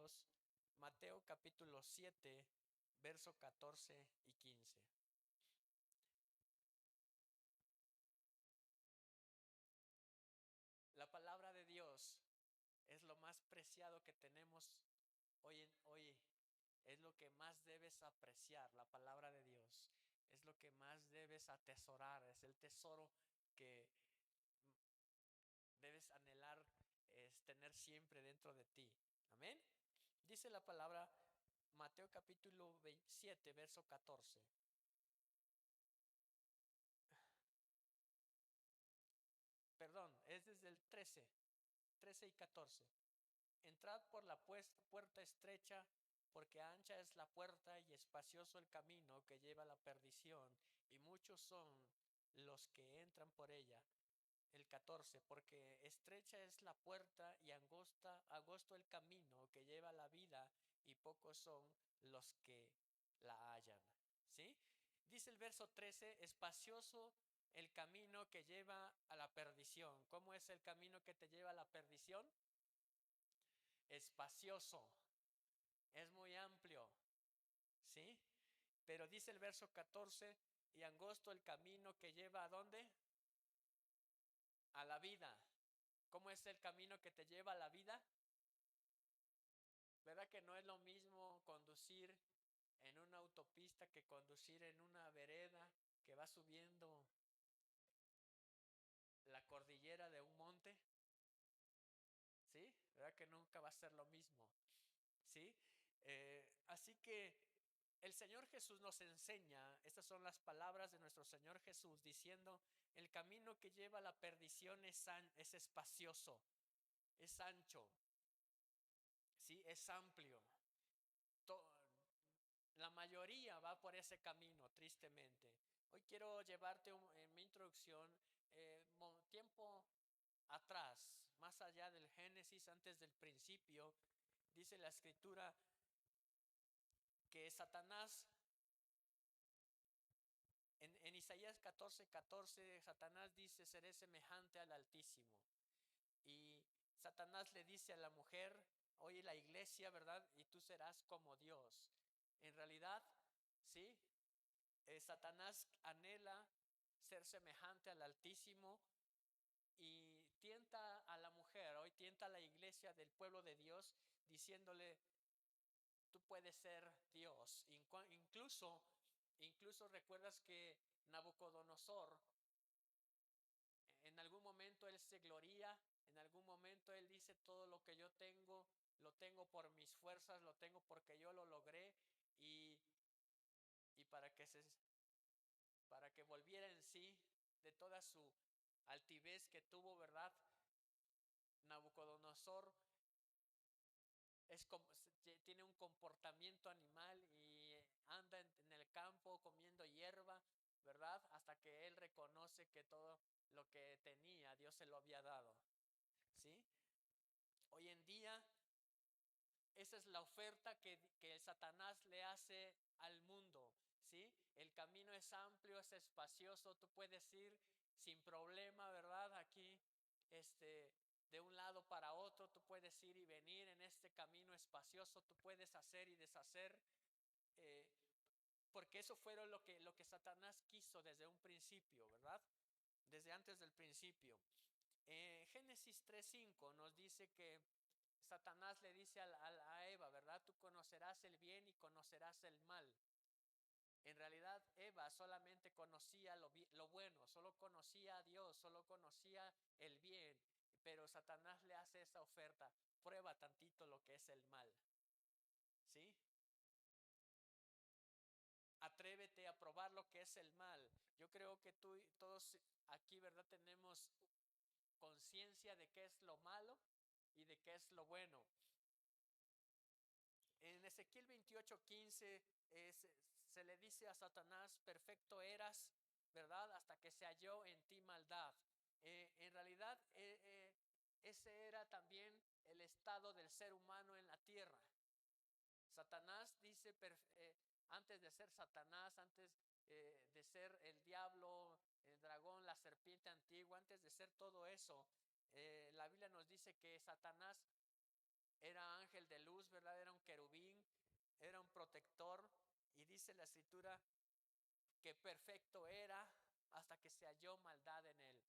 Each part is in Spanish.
Dios, Mateo capítulo 7, verso 14 y 15. La palabra de Dios es lo más preciado que tenemos hoy. Es lo que más debes apreciar, la palabra de Dios. Es lo que más debes atesorar, es el tesoro que debes anhelar, es tener siempre dentro de ti. Amén. Dice la palabra Mateo capítulo 27, verso 14. Perdón, es desde el 13 y 14. Entrad por la puerta estrecha, porque ancha es la puerta y espacioso el camino que lleva a la perdición, y muchos son los que entran por ella. El 14, porque estrecha es la puerta y angosto el camino que lleva a la vida, y pocos son los que la hallan. ¿Sí? Dice el verso 13, espacioso el camino que lleva a la perdición. ¿Cómo es el camino que te lleva a la perdición? Espacioso, es muy amplio, ¿sí? Pero dice el verso 14, y angosto el camino que lleva ¿a dónde? A la vida. ¿Cómo es el camino que te lleva a la vida? ¿Verdad que no es lo mismo conducir en una autopista que conducir en una vereda que va subiendo la cordillera de un monte? ¿Sí? ¿Verdad que nunca va a ser lo mismo? ¿Sí? Así que el Señor Jesús nos enseña, estas son las palabras de nuestro Señor Jesús diciendo, el camino que lleva a la perdición es espacioso, es ancho, ¿sí? Es amplio. La mayoría va por ese camino, tristemente. Hoy quiero llevarte en mi introducción tiempo atrás, más allá del Génesis, antes del principio, dice la escritura que Satanás, en Isaías 14:14, Satanás dice, seré semejante al Altísimo. Y Satanás le dice a la mujer, oye la iglesia, ¿verdad? Y tú serás como Dios. En realidad, ¿sí? Satanás anhela ser semejante al Altísimo y tienta a la mujer, hoy tienta a la iglesia del pueblo de Dios diciéndole, tú puedes ser Dios. Incluso recuerdas que Nabucodonosor, en algún momento él se gloría, en algún momento él dice, todo lo que yo tengo, lo tengo por mis fuerzas, lo tengo porque yo lo logré y, y para que volviera en sí de toda su altivez que tuvo, ¿verdad? Nabucodonosor tiene un comportamiento animal y anda en el campo comiendo hierba, ¿verdad? Hasta que él reconoce que todo lo que tenía Dios se lo había dado, ¿sí? Hoy en día esa es la oferta que el Satanás le hace al mundo, ¿sí? El camino es amplio, es espacioso, tú puedes ir sin problema, ¿verdad? Aquí, de un lado para otro, tú puedes ir y venir en este camino espacioso, tú puedes hacer y deshacer, eh, porque eso fue lo que Satanás quiso desde un principio, ¿verdad? Desde antes del principio. Génesis 3:5 nos dice que Satanás le dice a Eva, ¿verdad? Tú conocerás el bien y conocerás el mal. En realidad Eva solamente conocía lo bueno, solo conocía a Dios, solo conocía el bien, pero Satanás le hace esa oferta, prueba tantito lo que es el mal, ¿sí? Atrévete a probar lo que es el mal. Yo creo que tú y todos aquí, ¿verdad? Tenemos conciencia de qué es lo malo y de qué es lo bueno. En Ezequiel 28:15 se le dice a Satanás, perfecto eras, ¿verdad? Hasta que se halló en ti maldad. En realidad, ese era también el estado del ser humano en la tierra. Satanás dice, antes de ser Satanás, antes de ser el diablo, el dragón, la serpiente antigua, antes de ser todo eso, la Biblia nos dice que Satanás era ángel de luz, ¿verdad? era un protector, y dice la escritura que perfecto era hasta que se halló maldad en él.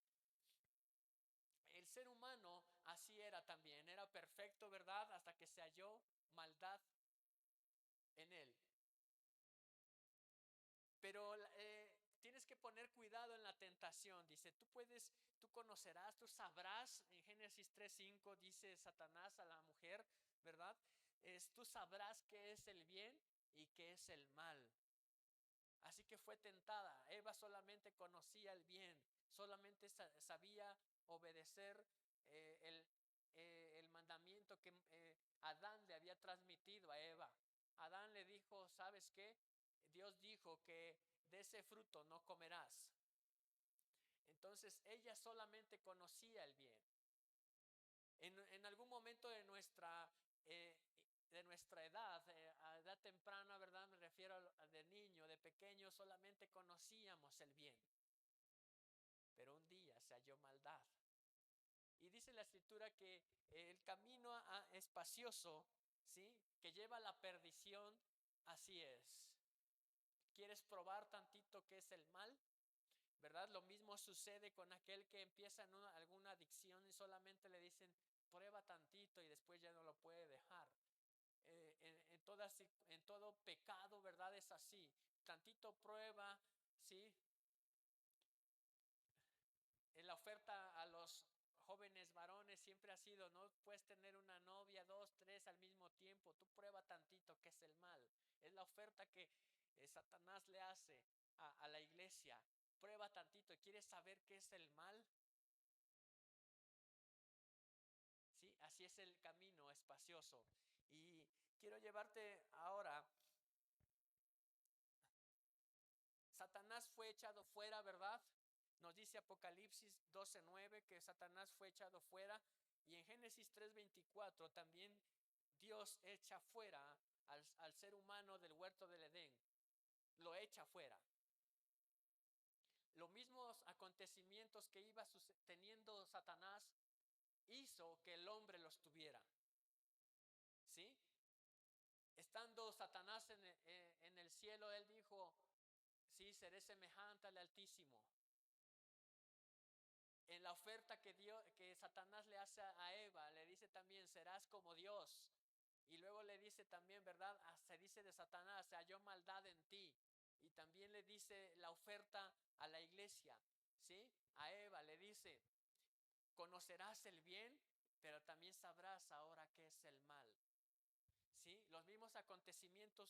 El ser humano así era también, era perfecto, ¿verdad? Hasta que se halló maldad en él. Pero tienes que poner cuidado en la tentación. Dice, tú conocerás, tú sabrás. En Génesis 3:5 dice Satanás a la mujer, ¿verdad? Tú sabrás qué es el bien y qué es el mal. Así que fue tentada. Eva solamente conocía el bien, solamente sabía obedecer el mandamiento que Adán le había transmitido a Eva. Adán le dijo, ¿sabes qué? Dios dijo que de ese fruto no comerás. Entonces ella solamente conocía el bien. En algún momento eh, de nuestra edad, a edad temprana, ¿verdad? Me refiero de niño, de pequeño, solamente conocíamos el bien. Pero un día se halló maldad. Y dice la escritura que el camino espacioso, ¿sí? Que lleva a la perdición, así es. ¿Quieres probar tantito qué es el mal? ¿Verdad? Lo mismo sucede con aquel que empieza en alguna adicción y solamente le dicen, prueba tantito y después ya no lo puede dejar. En todo pecado, ¿verdad? Es así. Tantito prueba, ¿sí? En la oferta a los jóvenes varones siempre ha sido, no puedes tener una novia, dos, tres al mismo tiempo. Tú prueba tantito que es el mal. Es la oferta que Satanás le hace a la iglesia. Prueba tantito. ¿Quieres saber qué es el mal? ¿Sí? Así es el camino espacioso. Y quiero llevarte ahora. Satanás fue echado fuera, ¿verdad? Nos dice Apocalipsis 12:9 que Satanás fue echado fuera. Y en Génesis 3:24 también Dios echa fuera al ser humano del huerto del Edén. Lo echa fuera. Los mismos acontecimientos que iba teniendo Satanás hizo que el hombre los tuviera. ¿Sí? Estando Satanás en el cielo, él dijo, sí, seré semejante al Altísimo. En la oferta que Satanás le hace a Eva, le dice también, serás como Dios. Y luego le dice también, ¿verdad? Se dice de Satanás, se halló maldad en ti. Y también le dice la oferta a la iglesia, ¿sí? A Eva le dice, conocerás el bien, pero también sabrás ahora qué es el mal. ¿Sí? Los mismos acontecimientos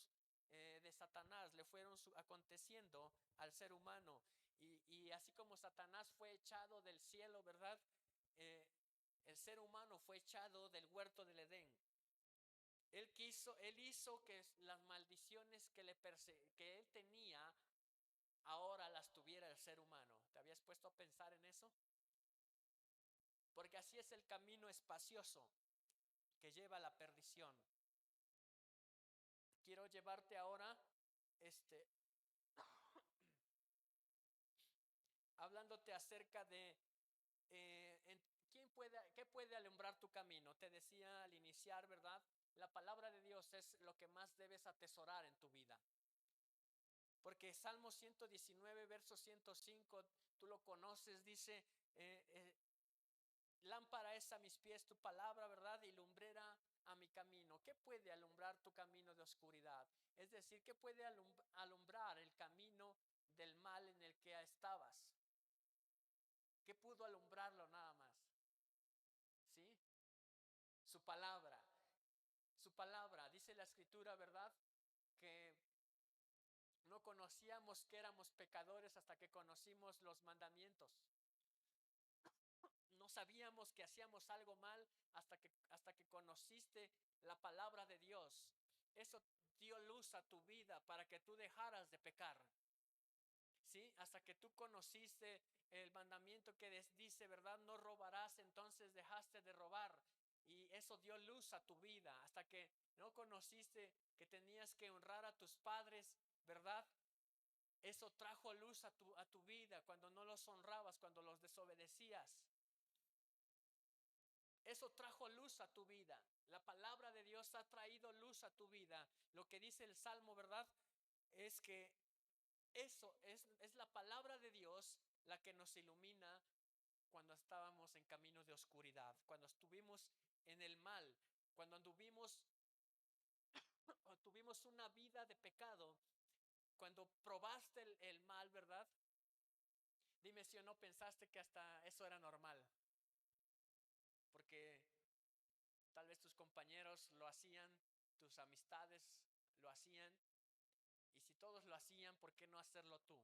de Satanás le fueron aconteciendo al ser humano. Y así como Satanás fue echado del cielo, ¿verdad? El ser humano fue echado del huerto del Edén. Él hizo que las maldiciones que él tenía, ahora las tuviera el ser humano. ¿Te habías puesto a pensar en eso? Porque así es el camino espacioso que lleva a la perdición. Quiero llevarte ahora, hablándote acerca de qué puede alumbrar tu camino. Te decía al iniciar, ¿verdad? La palabra de Dios es lo que más debes atesorar en tu vida. Porque Salmo 119, verso 105, tú lo conoces, dice, lámpara es a mis pies tu palabra, ¿verdad? Y lumbrera a mi camino. ¿Qué puede alumbrar tu camino de oscuridad? Es decir, ¿qué puede alumbrar el camino del mal en el que estabas? ¿Qué pudo alumbrarlo nada más? ¿Sí? Su palabra. Su palabra. Dice la escritura, ¿verdad? Que no conocíamos que éramos pecadores hasta que conocimos los mandamientos. No sabíamos que hacíamos algo mal hasta que conociste la palabra de Dios. Eso dio luz a tu vida para que tú dejaras de pecar. ¿Sí? Hasta que tú conociste el mandamiento que dice, ¿verdad? No robarás, entonces dejaste de robar. Y eso dio luz a tu vida. Hasta que no conociste que tenías que honrar a tus padres, ¿verdad? Eso trajo luz a tu vida cuando no los honrabas, cuando los desobedecías. Eso trajo luz a tu vida. La palabra de Dios Dios ha traído luz a tu vida. Lo que dice el Salmo, ¿verdad? Es que eso es la palabra de Dios la que nos ilumina cuando estábamos en caminos de oscuridad, cuando estuvimos en el mal, cuando anduvimos o tuvimos una vida de pecado, cuando probaste el mal, ¿verdad? Dime si o no pensaste que hasta eso era normal, porque tal vez tus compañeros lo hacían, tus amistades lo hacían, y si todos lo hacían, ¿por qué no hacerlo tú?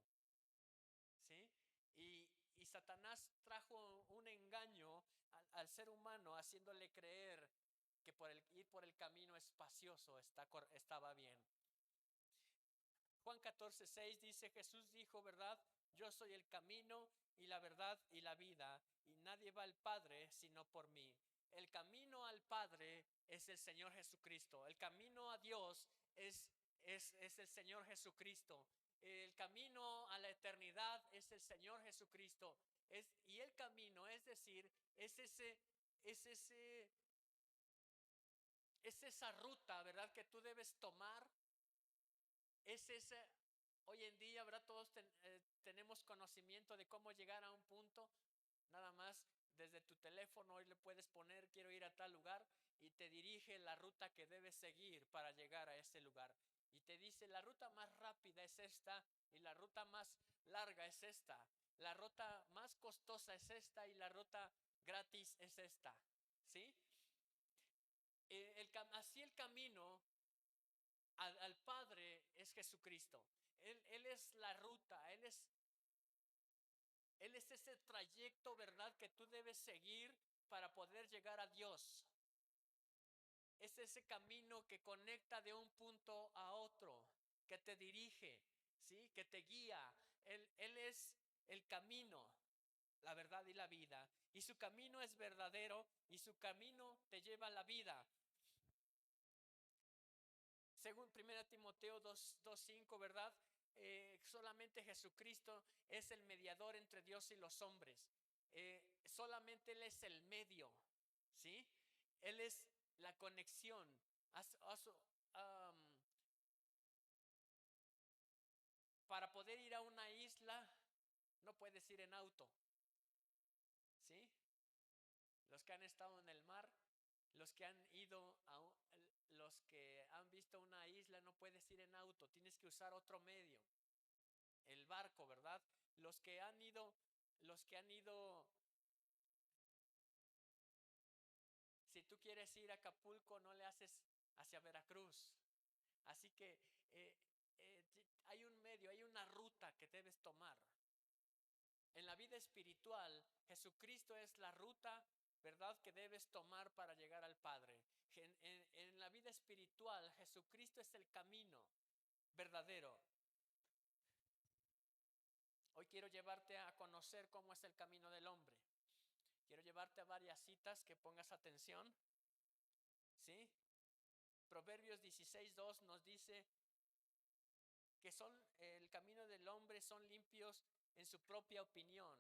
¿Sí? Y Satanás trajo un engaño al ser humano, haciéndole creer que ir por el camino espacioso estaba bien. Juan 14:6 dice, Jesús dijo, ¿verdad? Yo soy el camino y la verdad y la vida, y nadie va al Padre sino por mí. El camino al Padre es el Señor Jesucristo. El camino a Dios es el Señor Jesucristo. El camino a la eternidad es el Señor Jesucristo. Y el camino, es decir, es ese, es esa ruta, ¿verdad? Que tú debes tomar. Es ese, hoy en día, ¿verdad? Todos tenemos conocimiento de cómo llegar a un punto. Nada más desde tu teléfono hoy le puedes poner quiero ir a tal lugar y te dirige la ruta que debes seguir para llegar a ese lugar. Y te dice la ruta más rápida es esta y la ruta más larga es esta. La ruta más costosa es esta y la ruta gratis es esta. ¿Sí? Así el camino al Padre es Jesucristo. Él es la ruta, Él es ese trayecto, ¿verdad? Que tú debes seguir para poder llegar a Dios. Es ese camino que conecta de un punto a otro, que te dirige, ¿sí? Que te guía. Él es el camino, la verdad y la vida. Y su camino es verdadero y su camino te lleva a la vida. Según 1 Timoteo 2:5, ¿verdad? Solamente Jesucristo es el mediador entre Dios y los hombres. Solamente Él es el medio, ¿sí? Él es la conexión. Para poder ir a una isla, no puedes ir en auto, ¿sí? Los que han estado en el mar, los que han ido los que han visto una isla, no puedes ir en auto, tienes que usar otro medio. El barco, ¿verdad? Los que han ido, si tú quieres ir a Acapulco, no le haces hacia Veracruz. Así que hay un medio, hay una ruta que debes tomar. En la vida espiritual, Jesucristo es la ruta, ¿verdad?, que debes tomar para llegar al Padre. En la vida espiritual, Jesucristo es el camino verdadero. Hoy quiero llevarte a conocer cómo es el camino del hombre. Quiero llevarte a varias citas que pongas atención. ¿Sí? Proverbios 16:2 nos dice que el camino del hombre son limpios en su propia opinión.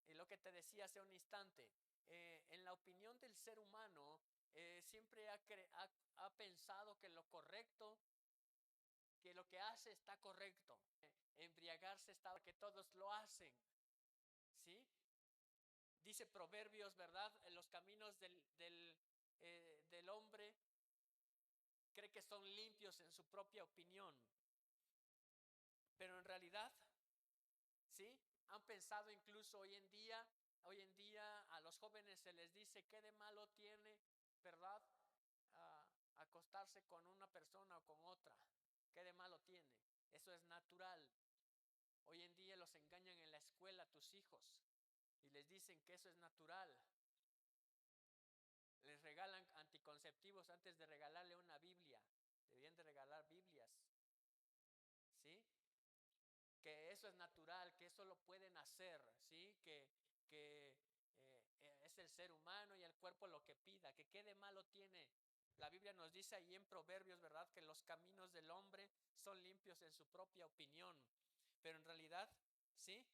Y lo que te decía hace un instante, en la opinión del ser humano, siempre ha pensado que lo correcto, que lo que hace está correcto. Embriagarse está porque todos lo hacen. ¿Sí? Dice Proverbios, ¿verdad? En los caminos del hombre cree que son limpios en su propia opinión. Pero en realidad, ¿sí? Han pensado incluso hoy en día a los jóvenes se les dice qué de malo tiene, ¿verdad? Acostarse con una persona o con otra. ¿Qué de malo tiene? Eso es natural. Hoy en día los engañan en la escuela a tus hijos y les dicen que eso es natural. Les regalan anticonceptivos antes de regalarle una Biblia. Deberían de regalar Biblias. ¿Sí? Que eso es natural, que eso lo pueden hacer, ¿sí? Que es el ser humano y el cuerpo lo que pida, que qué de malo tiene. La Biblia nos dice ahí en Proverbios, ¿verdad? Que los caminos del hombre son limpios en su propia opinión, pero en realidad, ¿sí?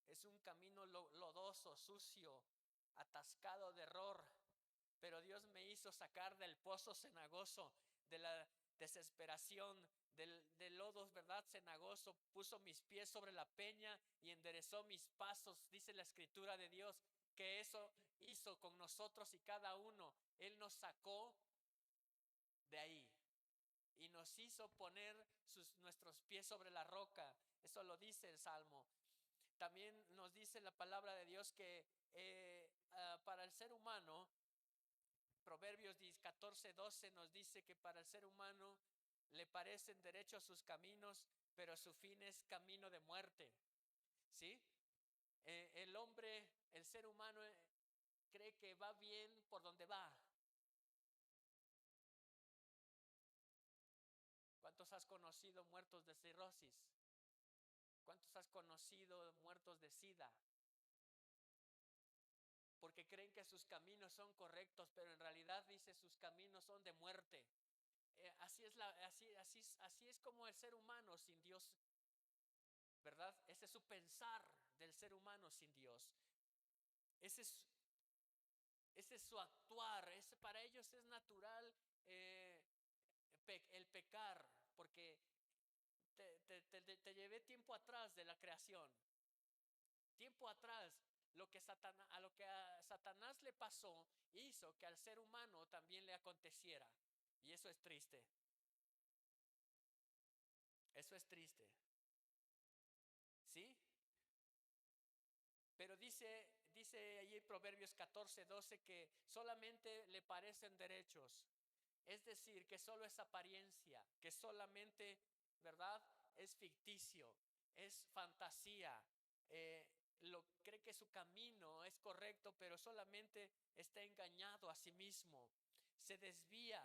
Es un camino lodoso, sucio, atascado de error. pero Dios me hizo sacar del pozo cenagoso, de la desesperación, del lodo, ¿verdad? Cenagoso, puso mis pies sobre la peña y enderezó mis pasos, dice la escritura de Dios, que eso hizo con nosotros y cada uno. Él nos sacó de ahí y nos hizo poner nuestros pies sobre la roca. Eso lo dice el Salmo. También nos dice la palabra de Dios que para el ser humano, Proverbios 14:12 nos dice que para el ser humano le parecen derechos sus caminos, pero su fin es camino de muerte. ¿Sí? El hombre, el ser humano cree que va bien por donde va. ¿Cuántos has conocido muertos de cirrosis? ¿Cuántos has conocido muertos de SIDA? Porque creen que sus caminos son correctos, pero en realidad dice sus caminos son de muerte. Así es como el ser humano sin Dios, ¿verdad? Ese es su pensar del ser humano sin Dios. Ese es, ese es su actuar. Para ellos es natural eh, el pecar, porque te llevé tiempo atrás de la creación. Tiempo atrás, a lo que a Satanás le pasó, hizo que al ser humano también le aconteciera. Y eso es triste. Eso es triste. ¿Sí? Pero dice allí Proverbios 14:12 que solamente le parecen derechos. Es decir, que solo es apariencia, que solamente, ¿verdad? Es ficticio, es fantasía. Cree que su camino es correcto, pero solamente está engañado a sí mismo. Se desvía.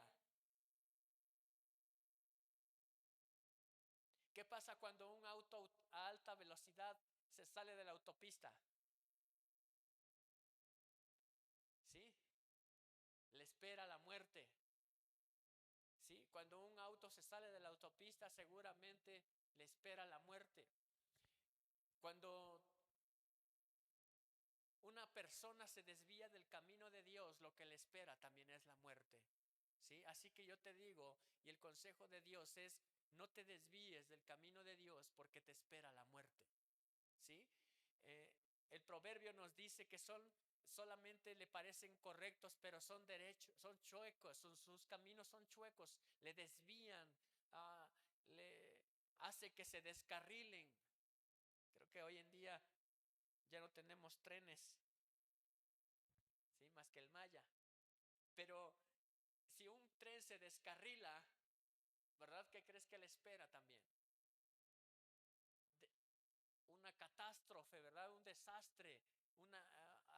¿Qué pasa cuando un auto a alta velocidad se sale de la autopista? ¿Sí? Le espera la muerte. ¿Sí? Cuando un auto se sale de la autopista, seguramente le espera la muerte. Cuando una persona se desvía del camino de Dios, lo que le espera también es la muerte. ¿Sí? Así que yo te digo, y el consejo de Dios es, no te desvíes del camino de Dios porque te espera la muerte. ¿Sí? El proverbio nos dice que solamente le parecen correctos, pero son derechos, son chuecos, sus caminos son chuecos, le desvían, ah, le hace que se descarrilen. Creo que hoy en día ya no tenemos trenes, ¿sí? Más que el Maya. Pero si un tren se descarrila, ¿verdad? ¿Qué crees que le espera también? De, una catástrofe, ¿verdad? Un desastre,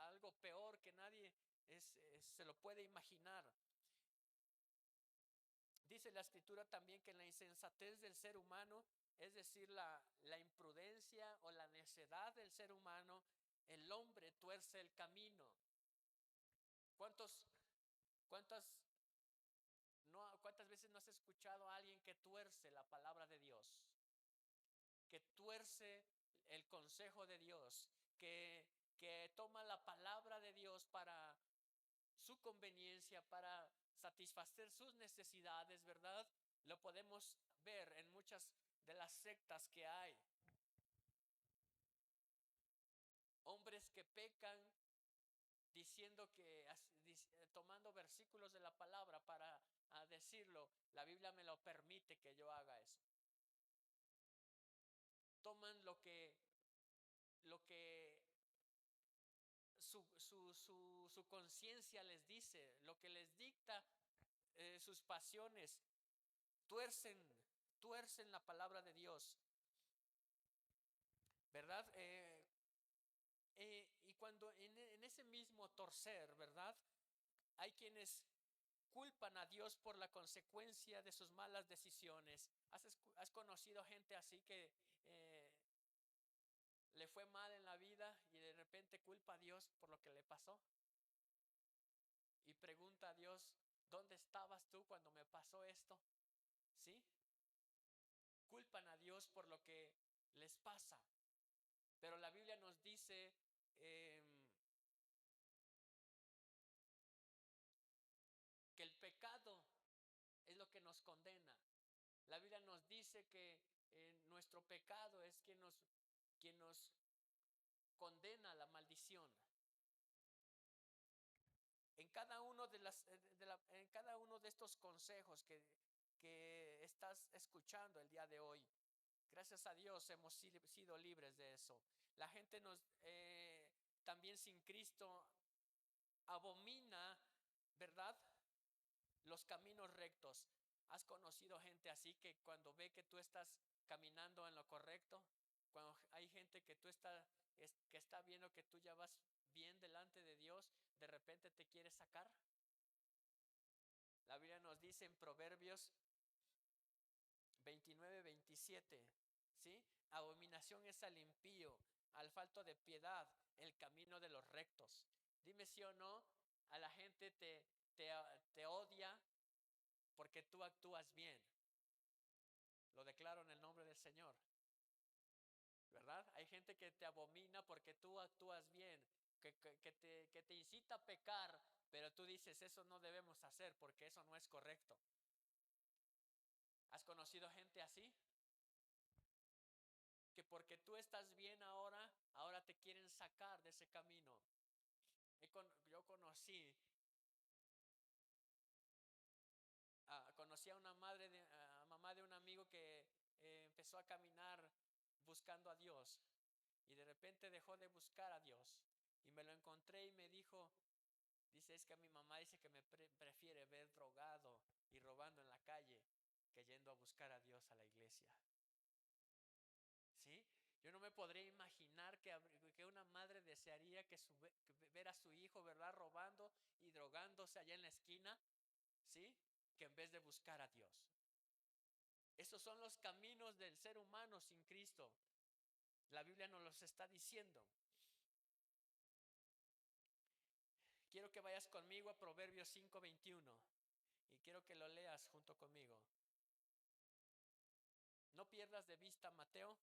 algo peor que nadie se lo puede imaginar. Dice la escritura también que la insensatez del ser humano, es decir, la imprudencia o la necedad del ser humano, el hombre tuerce el camino. ¿Cuántos, cuántas, ¿Cuántas veces no has escuchado a alguien que tuerce la palabra de Dios? Que tuerce el consejo de Dios, que toma la palabra de Dios para su conveniencia, para satisfacer sus necesidades, ¿verdad? Lo podemos ver en muchas de las sectas que hay. Hombres que pecan diciendo que, tomando versículos de la palabra para decirlo, la Biblia me lo permite que yo haga eso. Toman lo que su conciencia les dice, lo que les dicta sus pasiones, tuercen la palabra de Dios, ¿verdad? Y cuando en ese mismo torcer, ¿verdad? Hay quienes culpan a Dios por la consecuencia de sus malas decisiones. ¿Has conocido gente así que le fue mal en la vida y de repente culpa a Dios por lo que le pasó? Y pregunta a Dios, ¿dónde estabas tú cuando me pasó esto? ¿Sí? Culpan a Dios por lo que les pasa. Pero la Biblia nos dice nos condena. La Biblia nos dice que nuestro pecado es quien nos condena a la maldición. En cada uno en cada uno de estos consejos que estás escuchando el día de hoy, gracias a Dios hemos sido libres de eso. La gente también sin Cristo abomina, ¿verdad?, los caminos rectos. ¿Has conocido gente así que cuando ve que tú estás caminando en lo correcto, cuando hay gente que que está viendo que tú ya vas bien delante de Dios, de repente te quiere sacar? La Biblia nos dice en Proverbios 29-27, ¿sí? Abominación es al impío, al falto de piedad, el camino de los rectos. Dime si o no, a la gente te odia porque tú actúas bien. Lo declaro en el nombre del Señor, ¿verdad? Hay gente que te abomina porque tú actúas bien, que te incita a pecar, pero tú dices, eso no debemos hacer porque eso no es correcto. ¿Has conocido gente así? Que porque tú estás bien ahora te quieren sacar de ese camino. Yo conocí a una mamá de un amigo que empezó a caminar buscando a Dios y de repente dejó de buscar a Dios y me lo encontré y me dice, es que mi mamá dice que me prefiere ver drogado y robando en la calle que yendo a buscar a Dios a la iglesia. ¿Sí? Yo no me podría imaginar que una madre desearía que ver a su hijo, ¿verdad?, robando y drogándose allá en la esquina, ¿sí?, que en vez de buscar a Dios. Esos son los caminos del ser humano sin Cristo. La Biblia nos los está diciendo. Quiero que vayas conmigo a Proverbios 5:21 y quiero que lo leas junto conmigo. No pierdas de vista Mateo,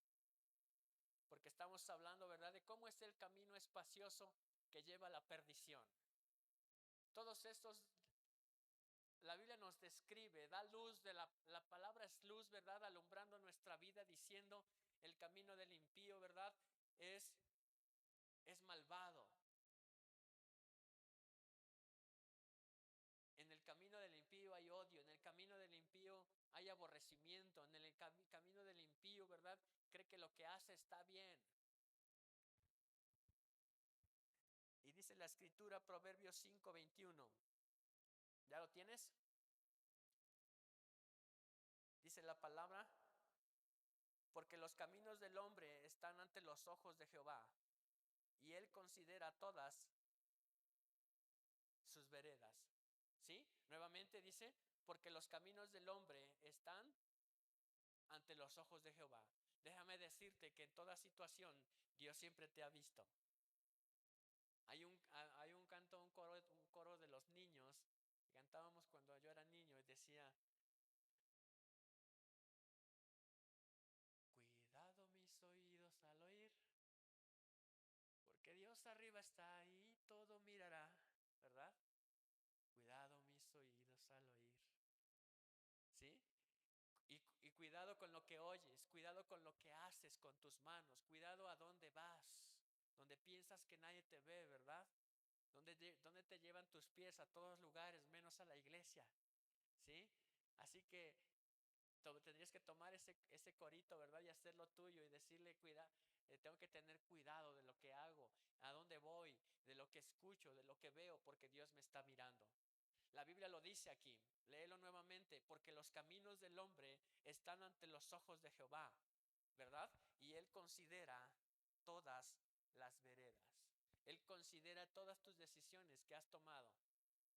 porque estamos hablando, ¿verdad?, de cómo es el camino espacioso que lleva a la perdición. Todos estos, la Biblia nos describe, da luz, la palabra es luz, ¿verdad?, alumbrando nuestra vida, diciendo el camino del impío, ¿verdad?, es malvado. En el camino del impío hay odio, en el camino del impío hay aborrecimiento, en el camino del impío, ¿verdad?, cree que lo que hace está bien. Y dice la escritura, Proverbios 5:21. ¿Ya lo tienes? Dice la palabra, porque los caminos del hombre están ante los ojos de Jehová, y él considera todas sus veredas. ¿Sí? Nuevamente dice, porque los caminos del hombre están ante los ojos de Jehová. Déjame decirte que en toda situación Dios siempre te ha visto. Hay un canto, un coro de los niños que cantábamos cuando yo era niño y decía, cuidado mis oídos al oír, porque Dios arriba está y todo mirará, ¿verdad? Cuidado mis oídos al oír. ¿Sí? Y cuidado con lo que oyes, cuidado con lo que haces con tus manos, cuidado a dónde vas, donde piensas que nadie te ve, ¿verdad? Donde te llevan tus pies a todos lugares, menos a la iglesia, ¿sí? Así que tendrías que tomar ese corito, ¿verdad?, y hacerlo tuyo y decirle, tengo que tener cuidado de lo que hago, a dónde voy, de lo que escucho, de lo que veo, porque Dios me está mirando. La Biblia lo dice aquí, léelo nuevamente, porque los caminos del hombre están ante los ojos de Jehová, ¿verdad? Y Él considera todas las veredas. Él considera todas tus decisiones que has tomado.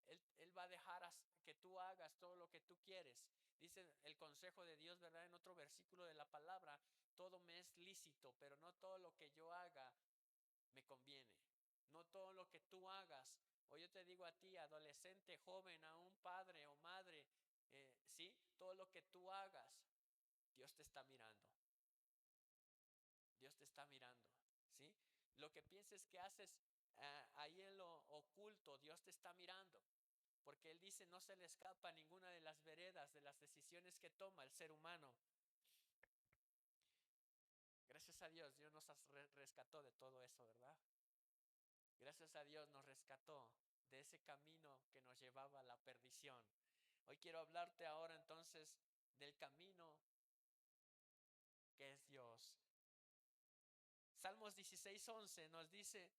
Él va a dejar que tú hagas todo lo que tú quieres. Dice el consejo de Dios, ¿verdad?, en otro versículo de la palabra, todo me es lícito, pero no todo lo que yo haga me conviene. No todo lo que tú hagas, o yo te digo a ti, adolescente, joven, a un padre o madre, ¿sí? Todo lo que tú hagas, Dios te está mirando. Dios te está mirando, ¿sí? Lo que pienses que haces ahí en lo oculto, Dios te está mirando. porque Él dice no se le escapa ninguna de las veredas, de las decisiones que toma el ser humano. Gracias a Dios, Dios nos rescató de todo eso, ¿verdad? Gracias a Dios nos rescató de ese camino que nos llevaba a la perdición. Hoy quiero hablarte ahora entonces del camino que es Dios. Salmos 16:11 nos dice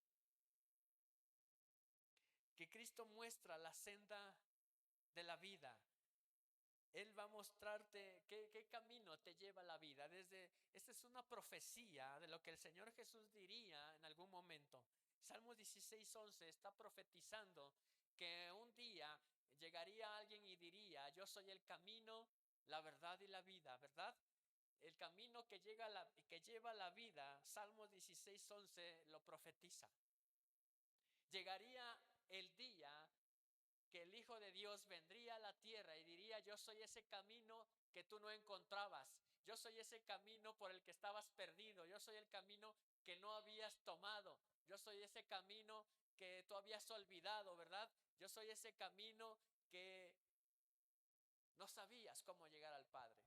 que Cristo muestra la senda de la vida. Él va a mostrarte qué camino te lleva a la vida. Esta es una profecía de lo que el Señor Jesús diría en algún momento. Salmos 16:11 está profetizando que un día llegaría alguien y diría, yo soy el camino, la verdad y la vida, ¿verdad? El camino que lleva a la vida, Salmos 16:11 lo profetiza. Llegaría el día que el Hijo de Dios vendría a la tierra y diría, yo soy ese camino que tú no encontrabas, yo soy ese camino por el que estabas perdido, yo soy el camino que no habías tomado, yo soy ese camino que tú habías olvidado, ¿verdad? Yo soy ese camino que no sabías cómo llegar al Padre.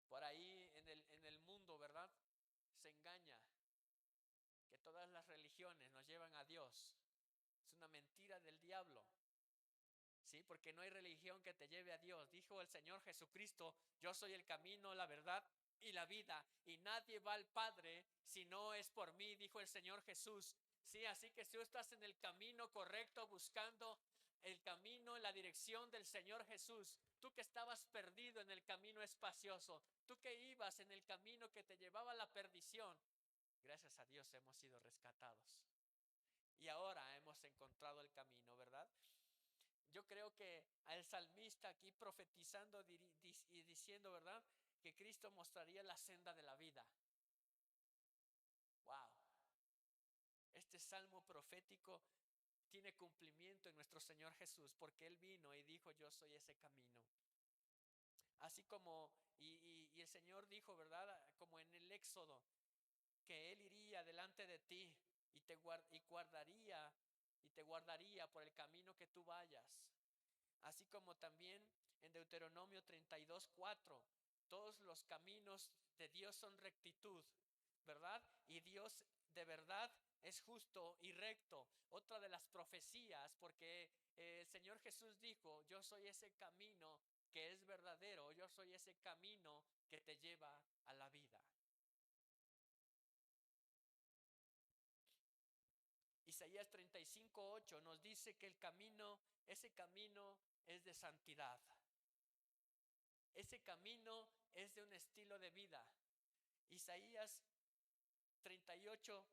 Por ahí en el mundo, ¿verdad? Se engaña que todas las religiones nos llevan a Dios. Es una mentira del diablo. Sí, porque no hay religión que te lleve a Dios. Dijo el Señor Jesucristo, yo soy el camino, la verdad y la vida, y nadie va al Padre si no es por mí, dijo el Señor Jesús. Sí, así que si tú estás en el camino correcto, buscando el camino, la dirección del Señor Jesús, tú que estabas perdido en el camino espacioso, tú que ibas en el camino que te llevaba a la perdición, gracias a Dios hemos sido rescatados. Y ahora hemos encontrado el camino, ¿verdad? Yo creo que al salmista aquí profetizando y diciendo, ¿verdad? Que Cristo mostraría la senda de la vida. Wow. Este salmo profético tiene cumplimiento en nuestro Señor Jesús, porque Él vino y dijo, yo soy ese camino. Así como, y el Señor dijo, ¿verdad? Como en el Éxodo, que Él iría delante de ti y te guardaría por el camino que tú vayas. Así como también en Deuteronomio 32:4, todos los caminos de Dios son rectitud, ¿verdad? Y Dios de verdad es justo y recto. Otra de las profecías, porque el Señor Jesús dijo, yo soy ese camino que es verdadero, yo soy ese camino que te lleva a la vida. Isaías 35:8 nos dice que ese camino es de santidad. Ese camino es de un estilo de vida. Isaías 35:8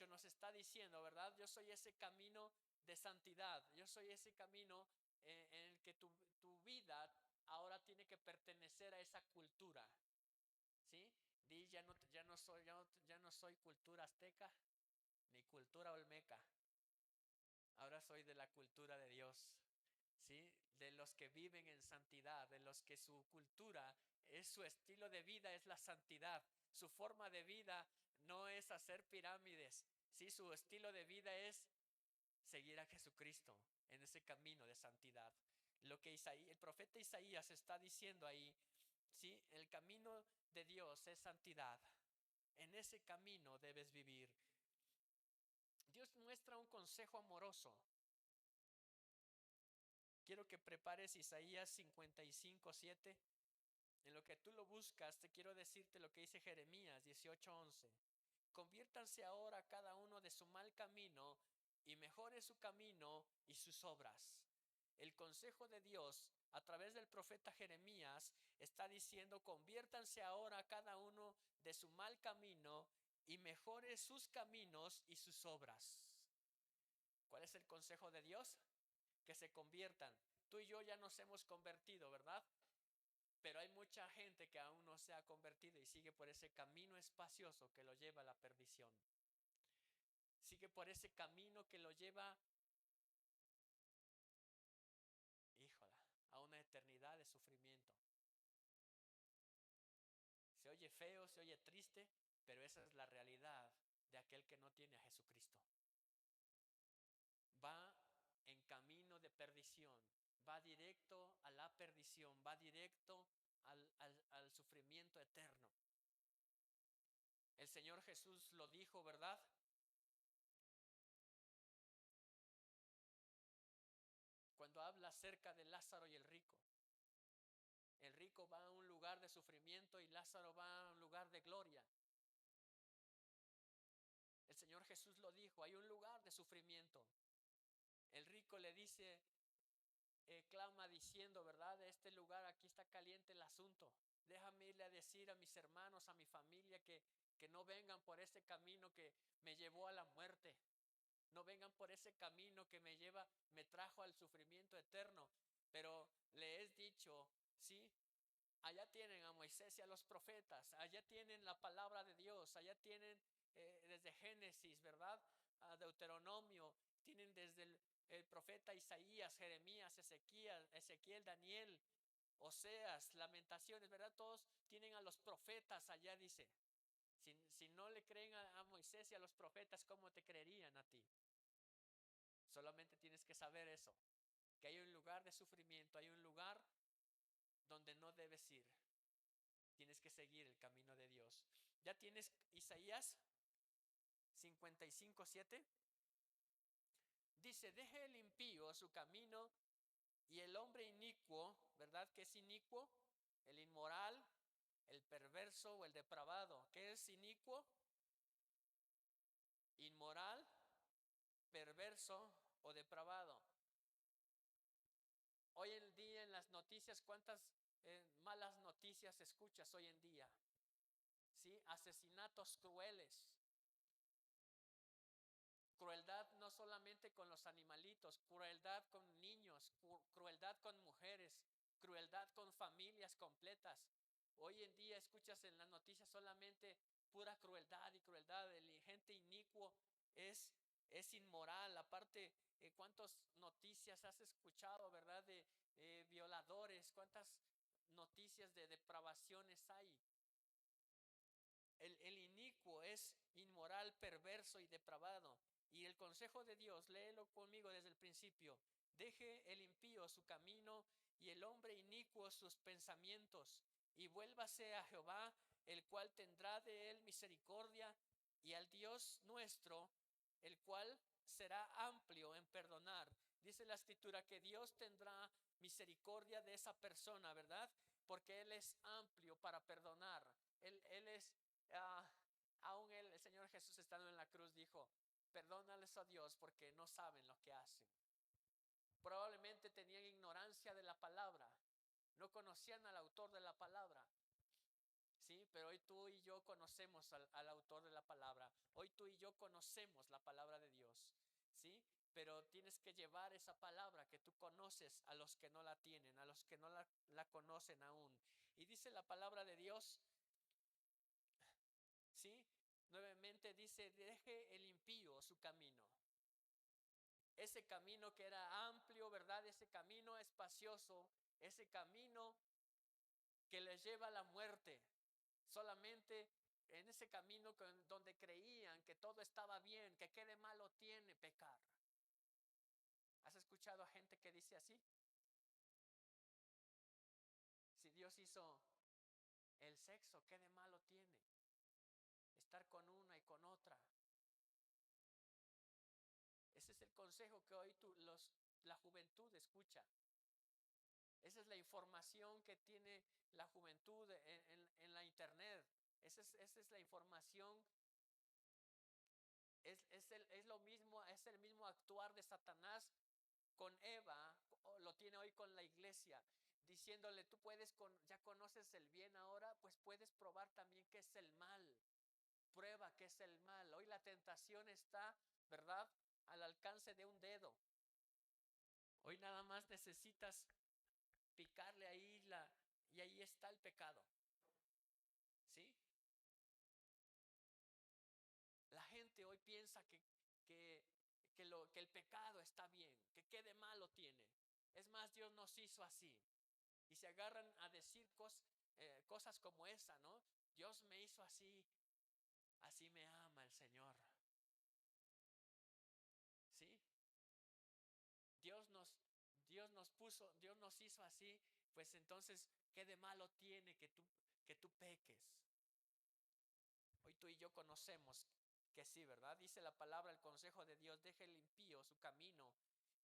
nos está diciendo, ¿verdad? Yo soy ese camino de santidad. Yo soy ese camino en el que tu vida ahora tiene que pertenecer a esa cultura. ¿Sí? Ya no soy cultura azteca ni cultura olmeca. Ahora soy de la cultura de Dios. ¿Sí? De los que viven en santidad, de los que su cultura es su estilo de vida, es la santidad. Su forma de vida no es hacer pirámides, ¿sí? Su estilo de vida es seguir a Jesucristo en ese camino de santidad. Lo que el profeta Isaías está diciendo ahí, ¿sí? El camino de Dios es santidad. En ese camino debes vivir. Dios muestra un consejo amoroso. Quiero que prepares Isaías 55:7. En lo que tú lo buscas, te quiero decirte lo que dice Jeremías 18:11. Conviértanse ahora cada uno de su mal camino y mejore su camino y sus obras. El consejo de Dios a través del profeta Jeremías está diciendo, conviértanse ahora cada uno de su mal camino y mejore sus caminos y sus obras. ¿Cuál es el consejo de Dios? Que se conviertan. Tú y yo ya nos hemos convertido, ¿verdad? Pero hay mucha gente que aún no se ha convertido y sigue por ese camino espacioso que lo lleva a la perdición. Sigue por ese camino que lo lleva, híjola, a una eternidad de sufrimiento. Se oye feo, se oye triste, pero esa es la realidad de aquel que no tiene a Jesucristo. Va en perdición, va directo a la perdición, va directo al sufrimiento eterno. El Señor Jesús lo dijo, ¿verdad? Cuando habla acerca de Lázaro y el rico. El rico va a un lugar de sufrimiento y Lázaro va a un lugar de gloria. El Señor Jesús lo dijo, hay un lugar de sufrimiento. El rico le dice, clama diciendo, ¿verdad? De este lugar aquí está caliente el asunto. Déjame irle a decir a mis hermanos, a mi familia que no vengan por ese camino que me llevó a la muerte. No vengan por ese camino que me trajo al sufrimiento eterno. Pero le he dicho, sí, allá tienen a Moisés y a los profetas, allá tienen la palabra de Dios, allá tienen desde Génesis, ¿verdad? A Deuteronomio, tienen desde el profeta Isaías, Jeremías, Ezequiel, Daniel, Oseas, Lamentaciones, ¿verdad? Todos tienen a los profetas allá, dice. Si no le creen a Moisés y a los profetas, ¿cómo te creerían a ti? Solamente tienes que saber eso, que hay un lugar de sufrimiento, hay un lugar donde no debes ir. Tienes que seguir el camino de Dios. ¿Ya tienes Isaías 55:7? Dice, deje el impío su camino y el hombre inicuo, ¿verdad? ¿Qué es inicuo? El inmoral, el perverso o el depravado. ¿Qué es inicuo? Inmoral, perverso o depravado. Hoy en día en las noticias, ¿cuántas malas noticias escuchas hoy en día? ¿Sí? Asesinatos crueles. Crueldad no solamente con los animalitos, crueldad con niños, crueldad con mujeres, crueldad con familias completas. Hoy en día escuchas en las noticias solamente pura crueldad y crueldad. El gente inicuo es inmoral. Aparte, ¿cuántas noticias has escuchado, verdad? De violadores, ¿cuántas noticias de depravaciones hay? El inicuo es inmoral, perverso y depravado. Y el consejo de Dios, léelo conmigo desde el principio. Deje el impío su camino y el hombre inicuo sus pensamientos, y vuélvase a Jehová, el cual tendrá de él misericordia, y al Dios nuestro, el cual será amplio en perdonar. Dice la escritura que Dios tendrá misericordia de esa persona, ¿verdad? Porque Él es amplio para perdonar. Él es aún el Señor Jesús estando en la cruz dijo, perdónales a Dios porque no saben lo que hacen. Probablemente tenían ignorancia de la palabra, no conocían al autor de la palabra. Sí, pero hoy tú y yo conocemos al autor de la palabra. Hoy tú y yo conocemos la palabra de Dios. Sí, pero tienes que llevar esa palabra que tú conoces a los que no la tienen, a los que no la conocen aún. Y dice la palabra de Dios, ¿sí? Nuevamente dice, deje el impío su camino. Ese camino que era amplio, ¿verdad? Ese camino espacioso, ese camino que les lleva a la muerte. Solamente en ese camino donde creían que todo estaba bien, que qué de malo tiene pecar. ¿Has escuchado a gente que dice así? Si Dios hizo el sexo, ¿qué de malo tiene? Estar con una y con otra. Ese es el consejo que hoy la juventud escucha. Esa es la información que tiene la juventud en la internet. Esa es la información. Es lo mismo, es el mismo actuar de Satanás con Eva, lo tiene hoy con la iglesia, diciéndole, tú puedes, ya conoces el bien ahora, pues puedes probar también qué es el mal. Prueba qué es el mal. Hoy la tentación está, ¿verdad?, al alcance de un dedo. Hoy nada más necesitas picarle ahí y ahí está el pecado. ¿Sí? La gente hoy piensa que, que el pecado está bien, que qué de malo tiene. Es más, Dios nos hizo así. Y se agarran a decir cosas como esa, ¿no? Dios me hizo así, así me ama el Señor. ¿Sí? Dios nos, Dios nos hizo así, pues entonces, ¿qué de malo tiene que tú peques? Hoy tú y yo conocemos que sí, ¿verdad? Dice la palabra, el consejo de Dios: deje el impío su camino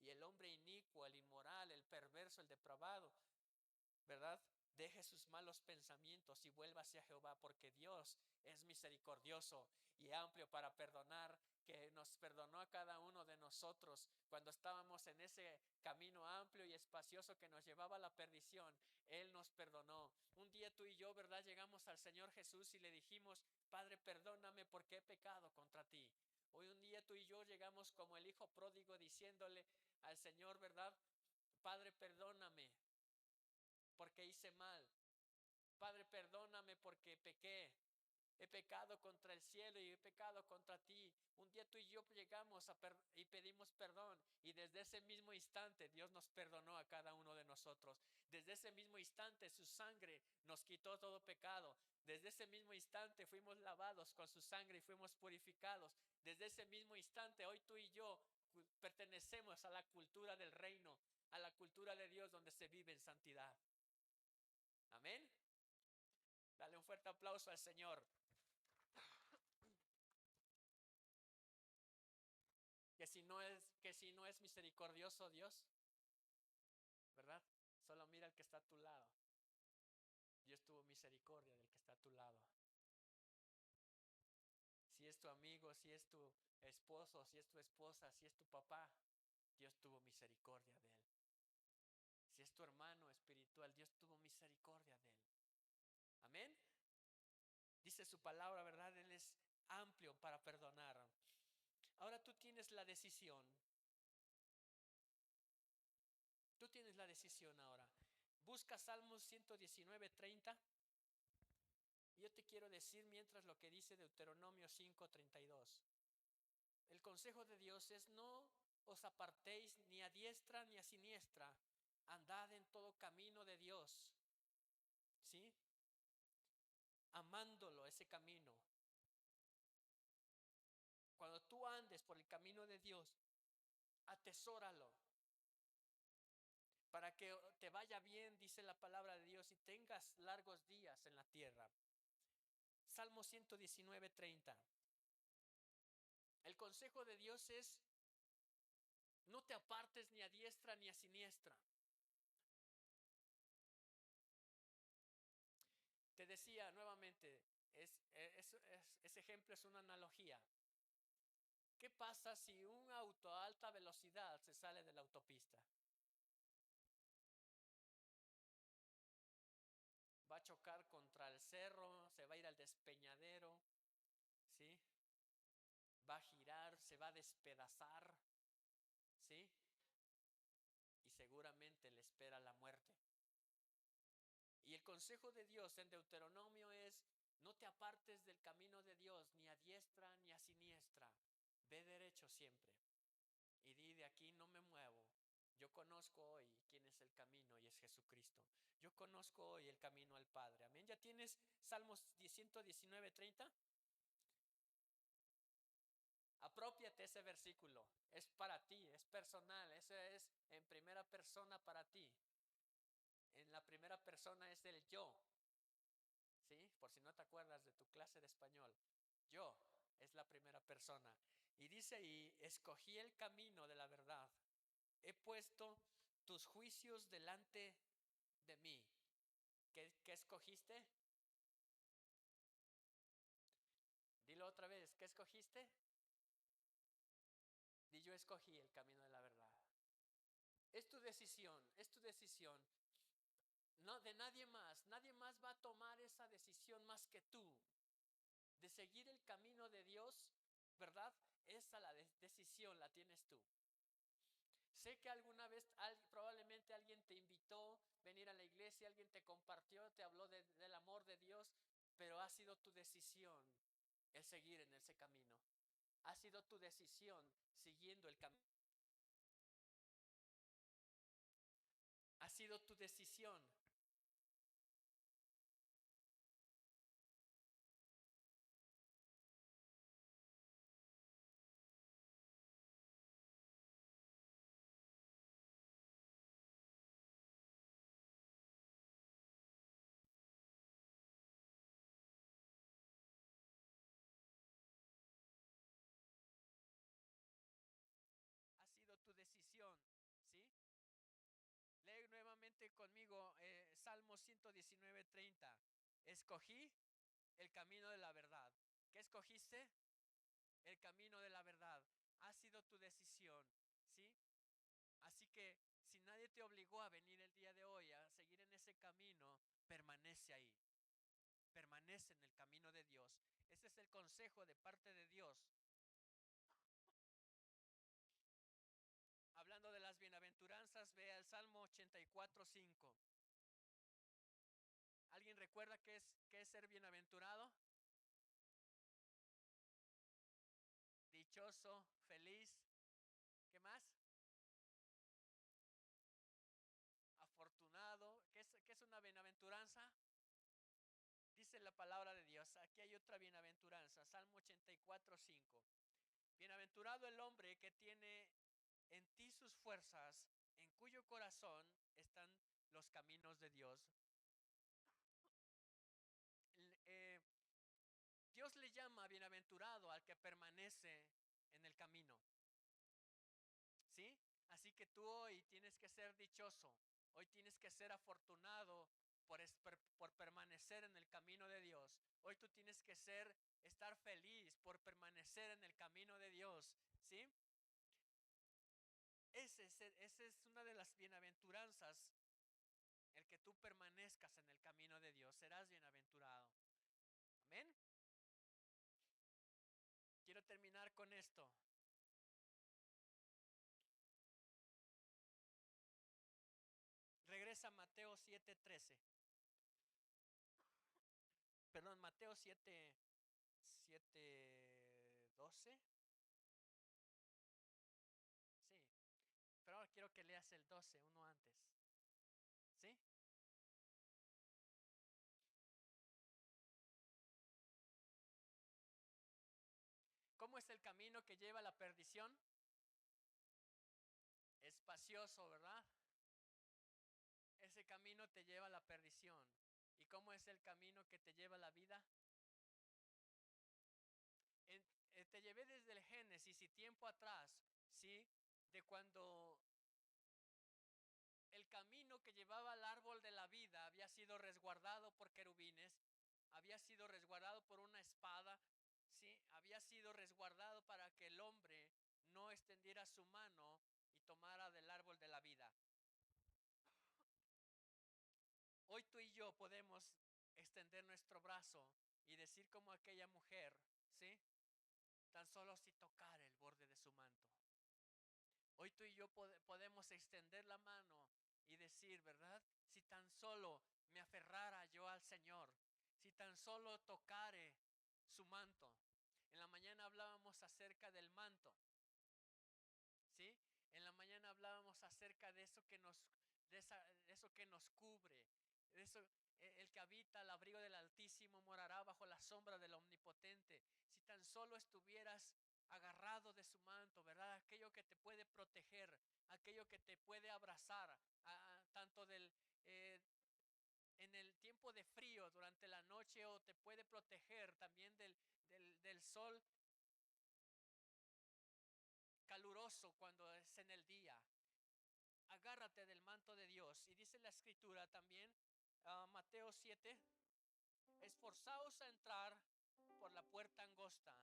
y el hombre inicuo, el inmoral, el perverso, el depravado, ¿verdad? Deje sus malos pensamientos y vuelva hacia Jehová, porque Dios es misericordioso y amplio para perdonar, que nos perdonó a cada uno de nosotros cuando estábamos en ese camino amplio y espacioso que nos llevaba a la perdición. Él nos perdonó. Un día tú y yo, ¿verdad?, llegamos al Señor Jesús y le dijimos: Padre, perdóname porque he pecado contra ti. Hoy un día tú y yo llegamos como el hijo pródigo diciéndole al Señor, ¿verdad? Padre, perdóname porque hice mal. Padre, perdóname porque pequé. He pecado contra el cielo y he pecado contra ti. Un día tú y yo llegamos y pedimos perdón, y desde ese mismo instante Dios nos perdonó a cada uno de nosotros. Desde ese mismo instante su sangre nos quitó todo pecado. Desde ese mismo instante fuimos lavados con su sangre y fuimos purificados. Desde ese mismo instante hoy tú y yo pertenecemos a la cultura del reino, a la cultura de Dios, donde se vive en santidad. Amén. Dale un fuerte aplauso al Señor. Que si no es misericordioso Dios, ¿verdad? Solo mira al que está a tu lado. Dios tuvo misericordia del que está a tu lado. Si es tu amigo, si es tu esposo, si es tu esposa, si es tu papá, Dios tuvo misericordia de él. Si es tu hermano espiritual, Dios tuvo misericordia de él. Amén. Dice su palabra, ¿verdad? Él es amplio para perdonar. Ahora tú tienes la decisión. Tú tienes la decisión ahora. Busca Salmos 119:30. Y yo te quiero decir mientras lo que dice Deuteronomio 5:32. El consejo de Dios es: no os apartéis ni a diestra ni a siniestra. Andad en todo camino de Dios. ¿Sí? Amándolo ese camino. Cuando tú andes por el camino de Dios, atesóralo para que te vaya bien, dice la palabra de Dios, y tengas largos días en la tierra. Salmo 119:30. El consejo de Dios es: no te apartes ni a diestra ni a siniestra. Te decía nuevamente, ese ejemplo es una analogía. ¿Qué pasa si un auto a alta velocidad se sale de la autopista? Va a chocar contra el cerro, se va a ir al despeñadero, ¿sí? Va a girar, se va a despedazar, ¿sí? Y seguramente le espera la muerte. Y el consejo de Dios en Deuteronomio es: no te apartes del camino de Dios, ni a diestra ni a siniestra. Ve derecho siempre. Y di: de aquí no me muevo. Yo conozco hoy quién es el camino, y es Jesucristo. Yo conozco hoy el camino al Padre. Amén. ¿Ya tienes Salmos 119:30? Apropiate ese versículo. Es para ti, es personal. Ese es en primera persona para ti. En la primera persona es el yo. ¿Sí? Por si no te acuerdas de tu clase de español. Yo es la primera persona. Y dice ahí: escogí el camino de la verdad. He puesto tus juicios delante de mí. ¿Qué escogiste? Dilo otra vez. ¿Qué escogiste? Di: yo escogí el camino de la verdad. Es tu decisión, es tu decisión. No, de nadie más. Nadie más va a tomar esa decisión más que tú. De seguir el camino de Dios, ¿verdad? Esa decisión la tienes tú. Sé que alguna vez probablemente alguien te invitó a venir a la iglesia, alguien te compartió, te habló del amor de Dios, pero ha sido tu decisión el seguir en ese camino. Ha sido tu decisión siguiendo el camino. Ha sido tu decisión Repite conmigo Salmo 119:30. Escogí el camino de la verdad. ¿Qué escogiste? El camino de la verdad. Ha sido tu decisión, ¿sí? Así que si nadie te obligó a venir el día de hoy a seguir en ese camino, permanece ahí. Permanece en el camino de Dios. Ese es el consejo de parte de Dios. Hablando de las bienaventuranzas, vea el Salmo 84:5. ¿Alguien recuerda qué es ser bienaventurado? Dichoso, feliz. ¿Qué más? Afortunado. ¿Qué es una bienaventuranza? Dice la palabra de Dios. Aquí hay otra bienaventuranza. Salmo 84:5. Bienaventurado el hombre que tiene en ti sus fuerzas, en cuyo corazón están los caminos de Dios. Eh, Dios le llama bienaventurado al que permanece en el camino. ¿Sí? Así que tú hoy tienes que ser dichoso. Hoy tienes que ser afortunado por permanecer en el camino de Dios. Hoy tú tienes que estar feliz por permanecer en el camino de Dios. ¿Sí? Esa es una de las bienaventuranzas, el que tú permanezcas en el camino de Dios. Serás bienaventurado. Amén. Quiero terminar con esto. Regresa a Mateo 7:13. Perdón, Mateo 7:12. Sí, pero ahora quiero que leas el 12, uno antes. ¿Sí? ¿Cómo es el camino que lleva a la perdición? Espacioso, ¿verdad? Ese camino te lleva a la perdición. ¿Y cómo es el camino que te lleva a la vida? Te llevé desde el Génesis y tiempo atrás, ¿sí? De cuando el camino que llevaba al árbol de la vida había sido resguardado por querubines, había sido resguardado por una espada, ¿sí? Había sido resguardado para que el hombre no extendiera su mano y tomara del árbol de la vida. Hoy tú y yo podemos extender nuestro brazo y decir como aquella mujer, ¿sí? Tan solo si tocar el borde de su manto. Hoy tú y yo podemos extender la mano y decir, ¿verdad? Si tan solo me aferrara yo al Señor, si tan solo tocare su manto. En la mañana hablábamos acerca del manto, ¿sí? En la mañana hablábamos acerca de eso que eso que nos cubre, de eso. El que habita al abrigo del Altísimo morará bajo la sombra del Omnipotente. Si tan solo estuvieras agarrado de su manto, ¿verdad? Aquello que te puede proteger, aquello que te puede abrazar, tanto eh, en el tiempo de frío durante la noche, o te puede proteger también del sol caluroso cuando es en el día. Agárrate del manto de Dios. Y dice la escritura también, Mateo 7, esforzaos a entrar por la puerta angosta,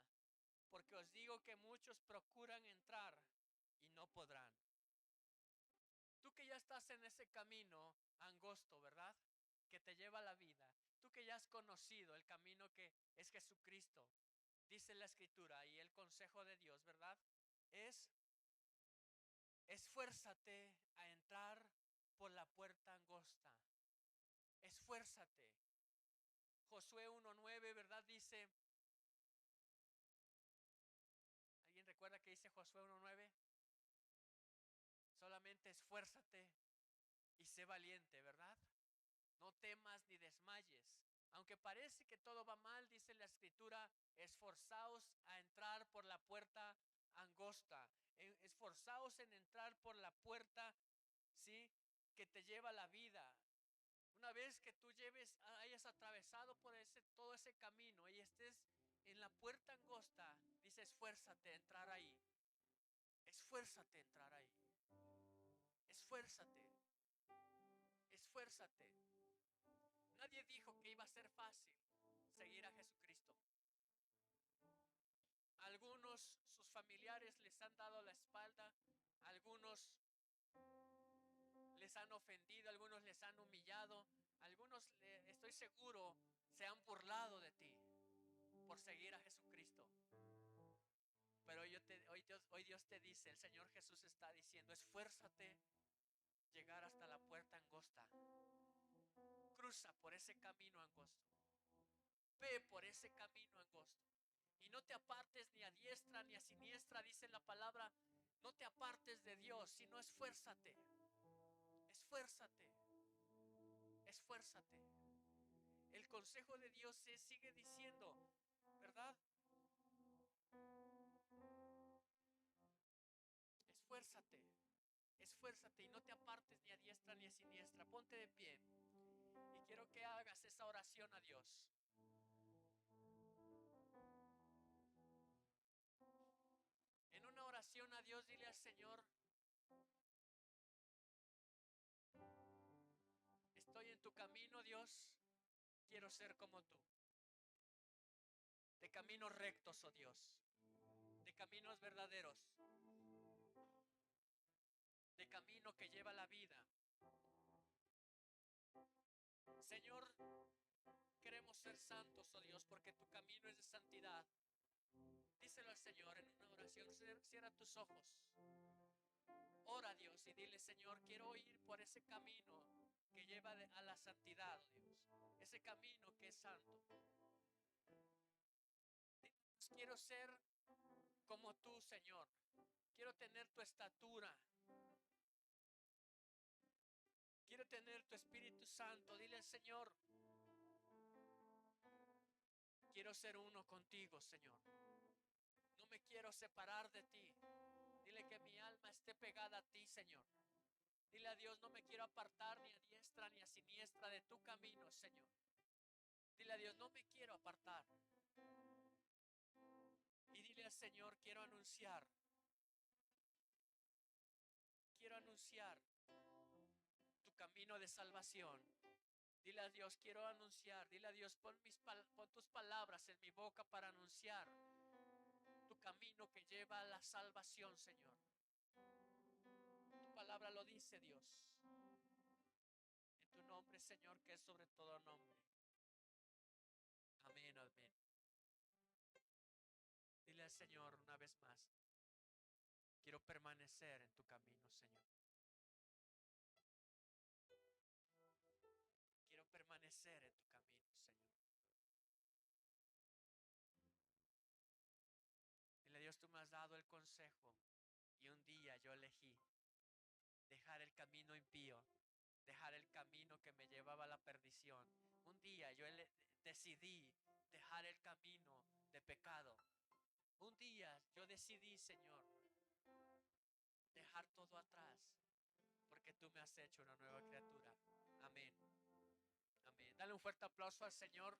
porque os digo que muchos procuran entrar y no podrán. Tú que ya estás en ese camino angosto, ¿verdad? Que te lleva a la vida. Tú que ya has conocido el camino que es Jesucristo. Dice la escritura y el consejo de Dios, ¿verdad? Es esfuérzate a entrar por la puerta angosta. Esfuérzate. Josué 1:9, ¿verdad? Dice, ¿alguien recuerda que dice Josué 1:9? Solamente esfuérzate y sé valiente, ¿verdad? No temas ni desmayes. Aunque parece que todo va mal, dice la escritura, esforzaos a entrar por la puerta angosta. Esforzaos en entrar por la puerta, ¿sí? Que te lleva a la vida. Una vez que tú hayas atravesado por todo ese camino y estés en la puerta angosta, dice esfuérzate a entrar ahí. Esfuérzate a entrar ahí. Esfuérzate. esfuérzate. Nadie dijo que iba a ser fácil seguir a Jesucristo. Algunos, sus familiares les han dado la espalda, algunos les han ofendido, algunos les han humillado, algunos, estoy seguro, se han burlado de ti por seguir a Jesucristo. Pero hoy Dios te dice, el Señor Jesús está diciendo, esfuérzate llegar hasta la puerta angosta. Cruza por ese camino angosto. Ve por ese camino angosto. Y no te apartes ni a diestra ni a siniestra, dice la palabra. No te apartes de Dios, sino esfuérzate. Esfuérzate. Esfuérzate. El consejo de Dios se sigue diciendo, ¿verdad? Esfuérzate. Esfuérzate y no te apartes ni a diestra ni a siniestra. Ponte de pie. Y quiero que hagas esa oración a Dios. En una oración a Dios, dile al Señor, estoy en tu camino, Dios. Quiero ser como tú. De caminos rectos, oh Dios. De caminos verdaderos. De camino que lleva la vida. Señor, queremos ser santos, oh Dios, porque tu camino es de santidad. Díselo al Señor en una oración. Cierra tus ojos. Ora a Dios y dile, Señor, quiero ir por ese camino que lleva a la santidad, oh Dios. Ese camino que es santo. Quiero ser como tú, Señor. Quiero tener tu estatura. Quiero tener tu Espíritu Santo. Dile al Señor, quiero ser uno contigo, Señor. No me quiero separar de ti. Dile que mi alma esté pegada a ti, Señor. Dile a Dios, no me quiero apartar ni a diestra ni a siniestra de tu camino, Señor. Dile a Dios, no me quiero apartar. Y dile al Señor, quiero anunciar tu camino de salvación. Dile a Dios, quiero anunciar. Dile a Dios, pon tus palabras en mi boca para anunciar tu camino que lleva a la salvación, Señor. Tu palabra lo dice, Dios. En tu nombre, Señor, que es sobre todo nombre. Amén, amén. Dile al Señor una vez más, quiero permanecer en tu camino, Señor. Quiero permanecer en tu camino, Señor. Dile a Dios, tú me has dado el consejo y un día yo elegí dejar el camino impío, dejar el camino que me llevaba a la perdición. Un día yo decidí dejar el camino de pecado. Un día yo decidí, Señor, dejar todo atrás, porque tú me has hecho una nueva criatura. Amén. Amén. Dale un fuerte aplauso al Señor.